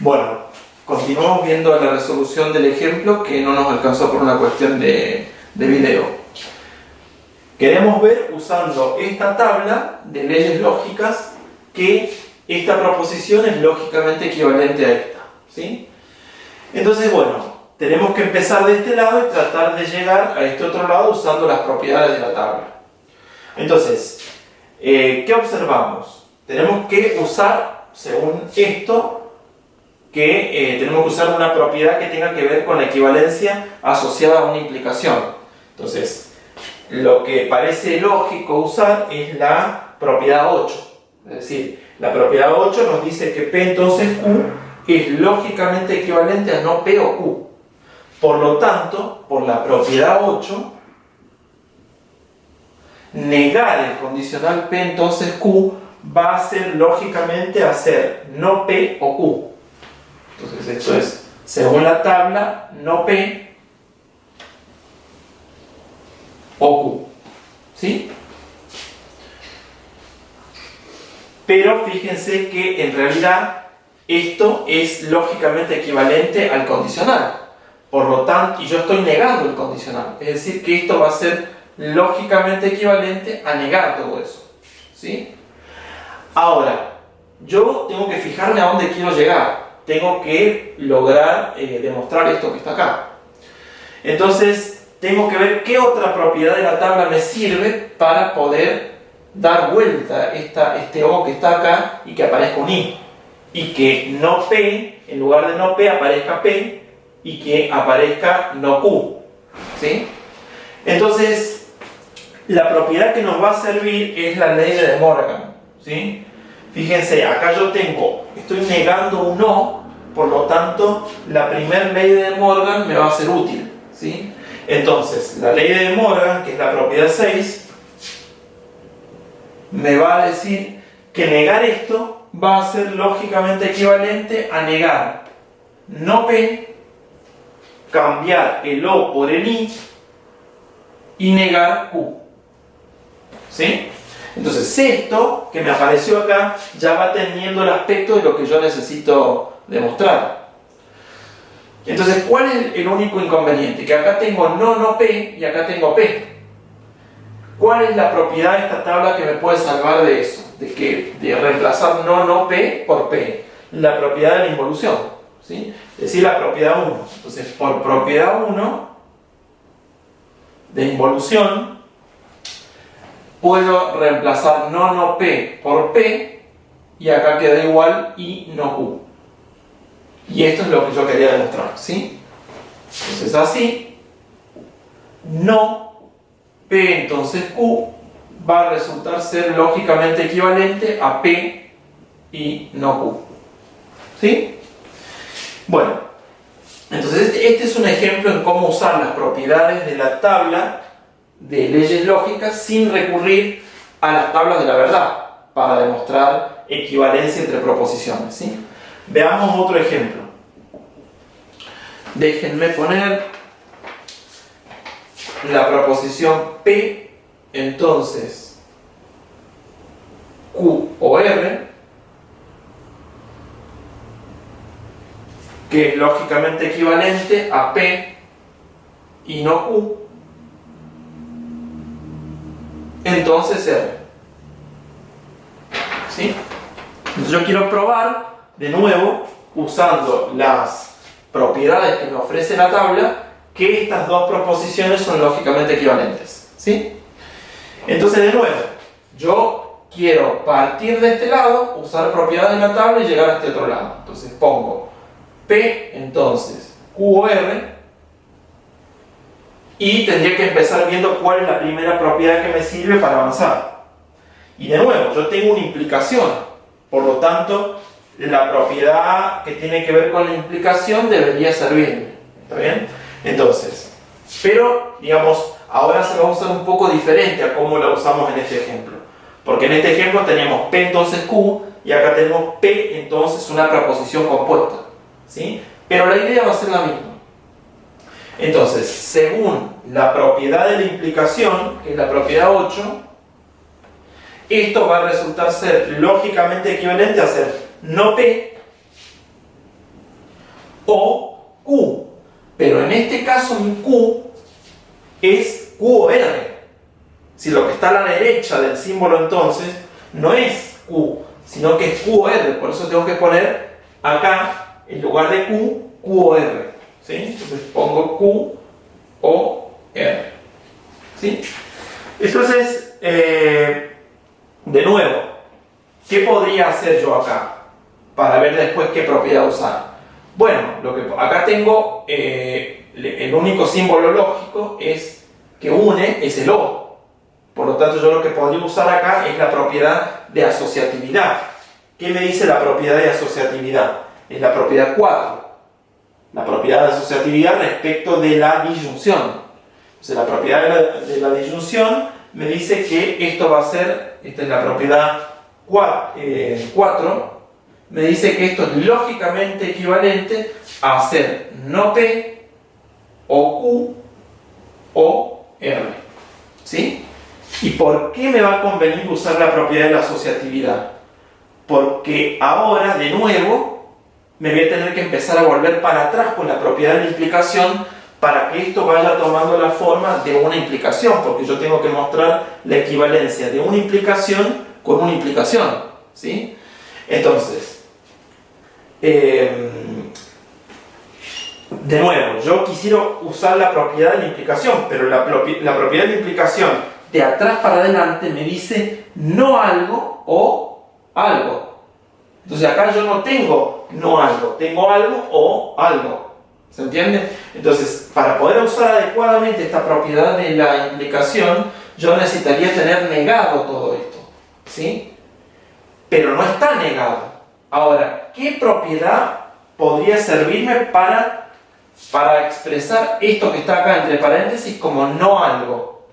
Bueno, continuamos viendo la resolución del ejemplo que no nos alcanzó por una cuestión de video. Queremos ver, usando esta tabla de leyes lógicas, que esta proposición es lógicamente equivalente a esta, ¿sí? Entonces, bueno, tenemos que empezar de este lado y tratar de llegar a este otro lado usando las propiedades de la tabla. Entonces, ¿qué observamos? Tenemos que usar, según esto, tenemos que usar una propiedad que tenga que ver con la equivalencia asociada a una implicación. Entonces, lo que parece lógico usar es la propiedad 8. Es decir, la propiedad 8 nos dice que P entonces Q es lógicamente equivalente a no P o Q. Por lo tanto, por la propiedad 8, negar el condicional P entonces Q va a ser lógicamente hacer no P o Q. Entonces esto es, según la tabla, no P o Q. ¿Sí? Pero fíjense que en realidad esto es lógicamente equivalente al condicional. Por lo tanto, y yo estoy negando el condicional. Es decir, que esto va a ser lógicamente equivalente a negar todo eso. ¿Sí? Ahora, yo tengo que fijarme a dónde quiero llegar. Tengo que lograr demostrar esto que está acá. Entonces, tengo que ver qué otra propiedad de la tabla me sirve para poder dar vuelta este O que está acá y que aparezca un I. Y que no P, en lugar de no P, aparezca P y que aparezca no Q. ¿Sí? Entonces, la propiedad que nos va a servir es la ley de De Morgan. ¿Sí? Fíjense, acá yo estoy negando un O, por lo tanto, la primera ley de De Morgan me va a ser útil. ¿Sí? Entonces, la ley de De Morgan, que es la propiedad 6, me va a decir que negar esto va a ser lógicamente equivalente a negar no P, cambiar el O por el I y negar Q. ¿Sí? Entonces esto que me apareció acá ya va teniendo el aspecto de lo que yo necesito demostrar. Entonces, ¿cuál es el único inconveniente? Que acá tengo no P y acá tengo P. ¿Cuál es la propiedad de esta tabla que me puede salvar de eso? De reemplazar no P por P. La propiedad de la involución. ¿Sí? Es decir, la propiedad 1. Entonces, por propiedad 1 de involución, puedo reemplazar no P por P y acá queda igual I no Q. Y esto es lo que yo quería demostrar. ¿Sí? Entonces, así, no P entonces Q va a resultar ser lógicamente equivalente a P y no Q. ¿Sí? Bueno, entonces este es un ejemplo en cómo usar las propiedades de la tabla de leyes lógicas sin recurrir a las tablas de la verdad para demostrar equivalencia entre proposiciones. ¿Sí? Veamos otro ejemplo. Déjenme poner la proposición P, entonces Q o R, que es lógicamente equivalente a P y no Q, entonces R. ¿Sí? Entonces yo quiero probar de nuevo, usando las propiedades que me ofrece la tabla, que estas dos proposiciones son lógicamente equivalentes. ¿Sí? Entonces, de nuevo, yo quiero partir de este lado, usar propiedades de la tabla y llegar a este otro lado. Entonces pongo P, entonces Q o R, y tendría que empezar viendo cuál es la primera propiedad que me sirve para avanzar. Y de nuevo, yo tengo una implicación, por lo tanto, la propiedad que tiene que ver con la implicación debería servirme. ¿Está bien? Entonces, pero, digamos, ahora se va a usar un poco diferente a cómo la usamos en este ejemplo. Porque en este ejemplo tenemos P entonces Q y acá tenemos P entonces una proposición compuesta. ¿Sí? Pero la idea va a ser la misma. Entonces, según la propiedad de la implicación, que es la propiedad 8, esto va a resultar ser lógicamente equivalente a ser no P o Q. Pero en este caso mi Q es Q o R. Si lo que está a la derecha del símbolo entonces no es Q, sino que es Q o R. Por eso tengo que poner acá, en lugar de Q, Q o R. ¿Sí? Entonces pongo Q o R. ¿Sí? Entonces, de nuevo, ¿qué podría hacer yo acá? Para ver después qué propiedad usar. Bueno, acá tengo el único símbolo lógico es que une, es el O. Por lo tanto, yo lo que podría usar acá es la propiedad de asociatividad. ¿Qué me dice la propiedad de asociatividad? Es la propiedad 4. La propiedad de asociatividad respecto de la disyunción. Entonces, la propiedad de la disyunción me dice que esto va a ser, esta es la propiedad 4, me dice que esto es lógicamente equivalente a ser no P o Q o R. ¿Sí? ¿Y por qué me va a convenir usar la propiedad de la asociatividad? Porque ahora, de nuevo, me voy a tener que empezar a volver para atrás con la propiedad de la implicación para que esto vaya tomando la forma de una implicación, porque yo tengo que mostrar la equivalencia de una implicación con una implicación. ¿Sí? Entonces, de nuevo, yo quisiera usar la propiedad de la implicación, pero la propiedad de la implicación de atrás para adelante me dice no algo o algo. Entonces acá yo no tengo no algo, tengo algo o algo. ¿Se entiende? Entonces, para poder usar adecuadamente esta propiedad de la implicación, yo necesitaría tener negado todo esto. ¿Sí? Pero no está negado. Ahora, ¿qué propiedad podría servirme para expresar esto que está acá entre paréntesis como no algo?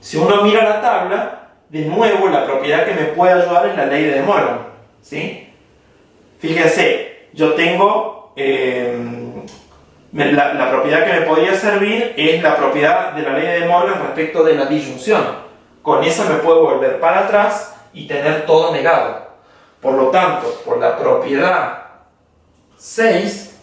Si uno mira la tabla, de nuevo la propiedad que me puede ayudar es la ley de De Morgan. ¿Sí? Fíjense, yo tengo la propiedad que me podría servir es la propiedad de la ley de De Morgan respecto de la disyunción. Con esa me puedo volver para atrás y tener todo negado. Por lo tanto, por la propiedad 6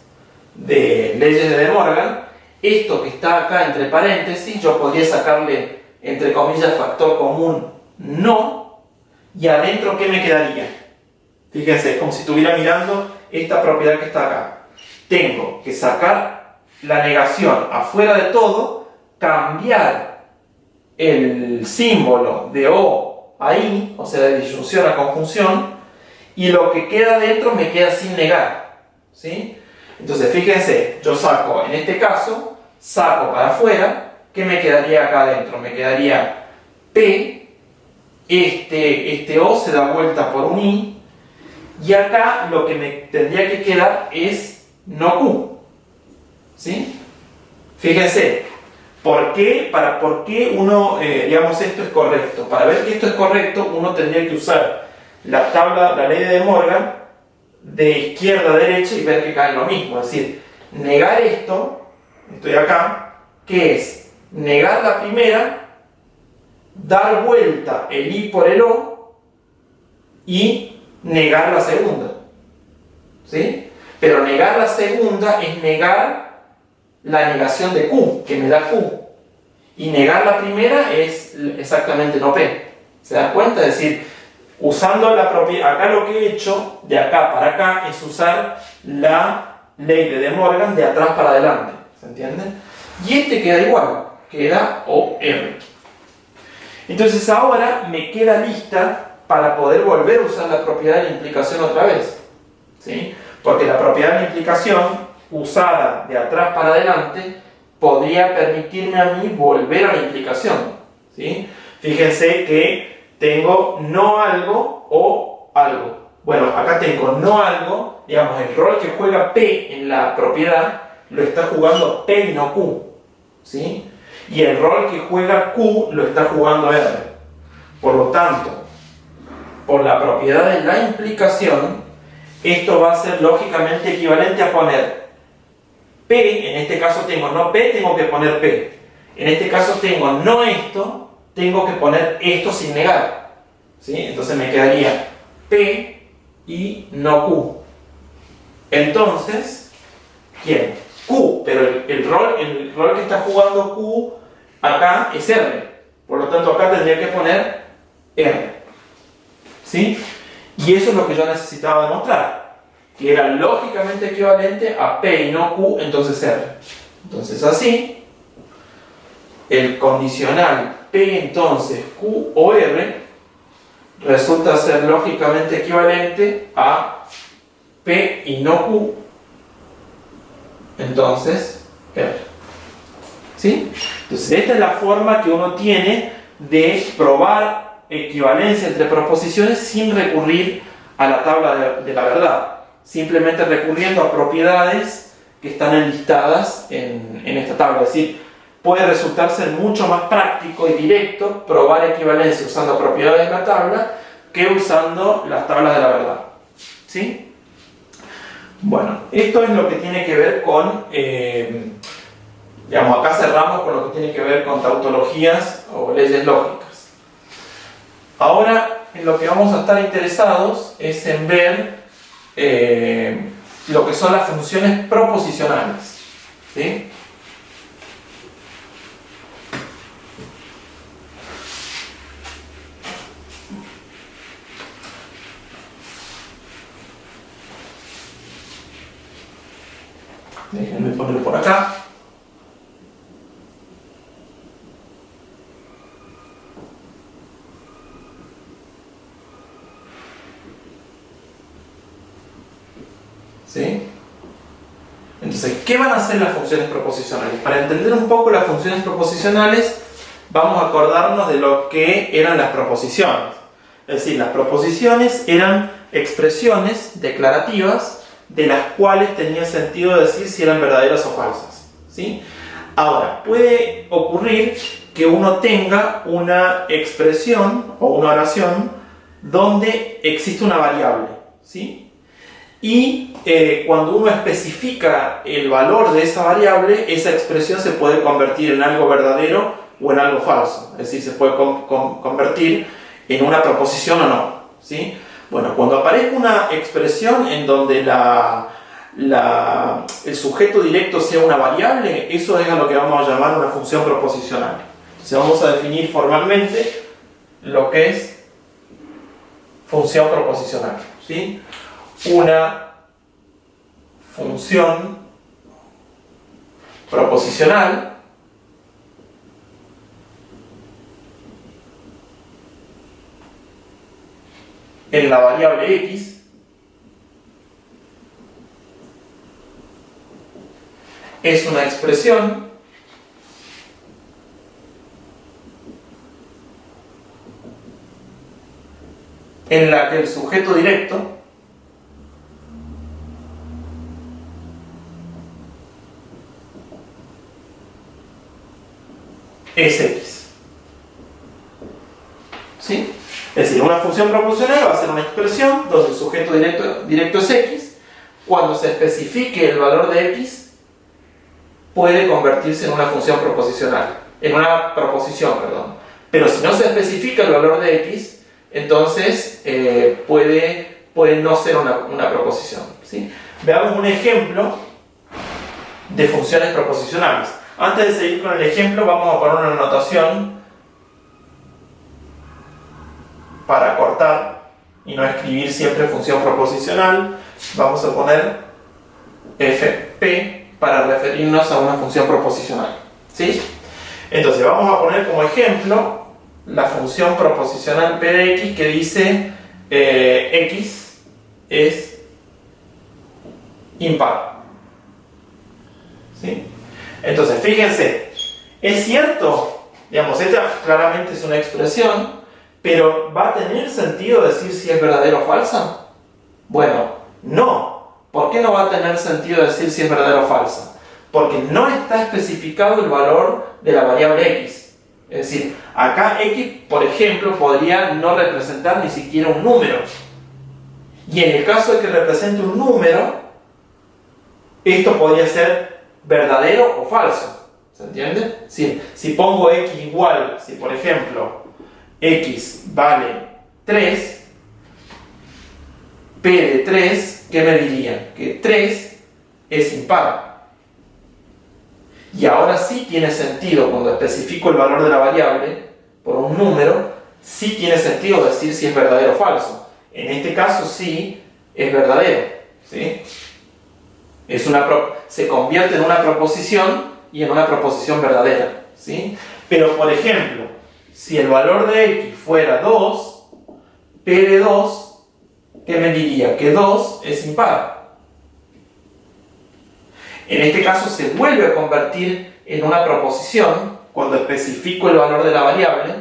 de leyes de De Morgan, esto que está acá entre paréntesis, yo podría sacarle, entre comillas, factor común no, y adentro, ¿qué me quedaría? Fíjense, es como si estuviera mirando esta propiedad que está acá. Tengo que sacar la negación afuera de todo, cambiar el símbolo de O a I, o sea, de disyunción a conjunción, y lo que queda dentro me queda sin negar. ¿Sí? Entonces, fíjense, yo saco, en este caso, saco para afuera, ¿qué me quedaría acá adentro? Me quedaría P, este O se da vuelta por un I, y acá lo que me tendría que quedar es no Q. ¿Sí? Fíjense, ¿por qué uno, digamos, esto es correcto? Para ver que esto es correcto, uno tendría que usar la tabla, la ley de De Morgan, de izquierda a derecha y ver que cae lo mismo. Es decir, negar esto, estoy acá, que es negar la primera, dar vuelta el I por el O y negar la segunda. ¿Sí? Pero negar la segunda es negar la negación de Q, que me da Q. Y negar la primera es exactamente no P. ¿Se dan cuenta? Es decir, usando la propiedad, acá lo que he hecho de acá para acá es usar la ley de De Morgan de atrás para adelante. ¿Se entiende? Y este queda igual, queda OR. Entonces ahora me queda lista para poder volver a usar la propiedad de la implicación otra vez. ¿Sí? Porque la propiedad de la implicación usada de atrás para adelante podría permitirme a mí volver a la implicación. ¿Sí? Fíjense que tengo no algo o algo. Bueno, acá tengo no algo, digamos, el rol que juega P en la propiedad lo está jugando P y no Q. ¿Sí? Y el rol que juega Q lo está jugando R. Por lo tanto, por la propiedad de la implicación, esto va a ser lógicamente equivalente a poner P, en este caso tengo no P, tengo que poner P. En este caso tengo no esto, tengo que poner esto sin negar. ¿Sí? Entonces me quedaría P y no Q. Entonces, ¿quién? Q, pero el rol que está jugando Q acá es R. Por lo tanto, acá tendría que poner R. ¿Sí? Y eso es lo que yo necesitaba demostrar, que era lógicamente equivalente a P y no Q, entonces R. Entonces así, el condicional P entonces Q o R resulta ser lógicamente equivalente a P y no Q, entonces R. ¿Sí? Entonces esta es la forma que uno tiene de probar equivalencia entre proposiciones sin recurrir a la tabla de la verdad, simplemente recurriendo a propiedades que están enlistadas en esta tabla. Es decir, puede resultar ser mucho más práctico y directo probar equivalencia usando propiedades de la tabla que usando las tablas de la verdad. ¿Sí? Bueno, esto es lo que tiene que ver con, digamos, acá cerramos con lo que tiene que ver con tautologías o leyes lógicas. Ahora, en lo que vamos a estar interesados es en ver lo que son las funciones proposicionales. ¿Sí? Déjenme ponerlo por acá. ¿Sí? Entonces, ¿qué van a hacer las funciones proposicionales? Para entender un poco las funciones proposicionales, vamos a acordarnos de lo que eran las proposiciones. Es decir, las proposiciones eran expresiones declarativas de las cuales tenía sentido decir si eran verdaderas o falsas. ¿Sí? Ahora, puede ocurrir que uno tenga una expresión o una oración donde existe una variable. ¿Sí? Y cuando uno especifica el valor de esa variable, esa expresión se puede convertir en algo verdadero o en algo falso. Es decir, se puede convertir en una proposición o no. ¿Sí? Bueno, cuando aparezca una expresión en donde el sujeto directo sea una variable, eso es a lo que vamos a llamar una función proposicional. Entonces vamos a definir formalmente lo que es función proposicional. ¿Sí? Una función proposicional en la variable x es una expresión en la que el sujeto directo es x. ¿Sí? Es decir, una función proposicional va a ser una expresión donde el sujeto directo es x. Cuando se especifique el valor de x, puede convertirse en una función proposicional, en una proposición, perdón. Pero si no se especifica el valor de x, entonces puede no ser una proposición. ¿Sí? Veamos un ejemplo de funciones proposicionales. Antes de seguir con el ejemplo, vamos a poner una notación para cortar y no escribir siempre función proposicional. Vamos a poner fp para referirnos a una función proposicional. ¿Sí? Entonces vamos a poner como ejemplo la función proposicional p de x que dice x es impar. ¿Sí? Entonces, fíjense, es cierto, digamos, esta claramente es una expresión, pero ¿va a tener sentido decir si es verdadera o falsa? Bueno, no. ¿Por qué no va a tener sentido decir si es verdadera o falsa? Porque no está especificado el valor de la variable x. Es decir, acá x, por ejemplo, podría no representar ni siquiera un número. Y en el caso de que represente un número, esto podría ser verdadero o falso. ¿Se entiende? Si pongo x igual, si por ejemplo x vale 3, p de 3 ¿qué me dirían? Que 3 es impar. Y ahora sí tiene sentido, cuando especifico el valor de la variable por un número, sí tiene sentido decir si es verdadero o falso. En este caso sí es verdadero, ¿sí? Se convierte en una proposición y en una proposición verdadera, ¿sí? Pero por ejemplo, si el valor de x fuera 2, P de 2, ¿qué me diría? Que 2 es impar. En este caso se vuelve a convertir en una proposición cuando especifico el valor de la variable,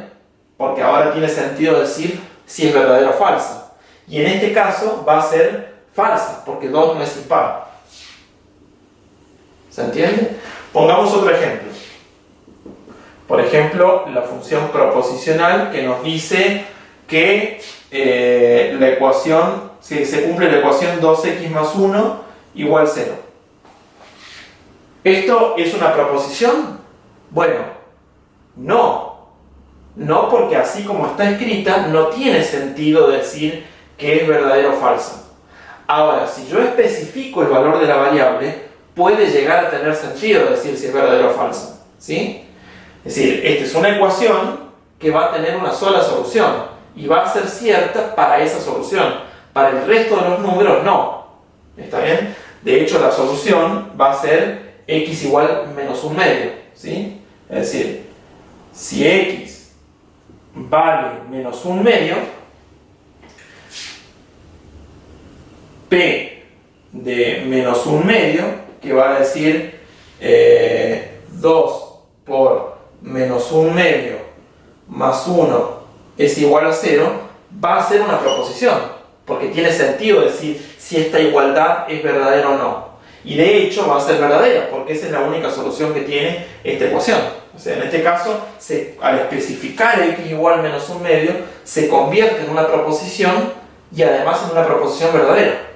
porque ahora tiene sentido decir si es verdadera o falsa. Y en este caso va a ser falsa, porque 2 no es impar. ¿Se entiende? Pongamos otro ejemplo. Por ejemplo, la función proposicional que nos dice que la ecuación, si se cumple la ecuación 2x más 1 igual 0. ¿Esto es una proposición? Bueno, no. No, porque así como está escrita, no tiene sentido decir que es verdadero o falsa. Ahora, si yo especifico el valor de la variable, puede llegar a tener sentido decir si es verdadero o falsa, ¿sí? Es decir, esta es una ecuación que va a tener una sola solución y va a ser cierta para esa solución. Para el resto de los números, no. ¿Está bien? De hecho, la solución va a ser x igual menos un medio, ¿sí? Es decir, si x vale menos un medio, p de menos un medio, que va a decir 2 por menos un medio más 1 es igual a 0, va a ser una proposición, porque tiene sentido decir si esta igualdad es verdadera o no. Y de hecho va a ser verdadera, porque esa es la única solución que tiene esta ecuación. O sea, en este caso, al especificar x igual menos un medio, se convierte en una proposición y además en una proposición verdadera.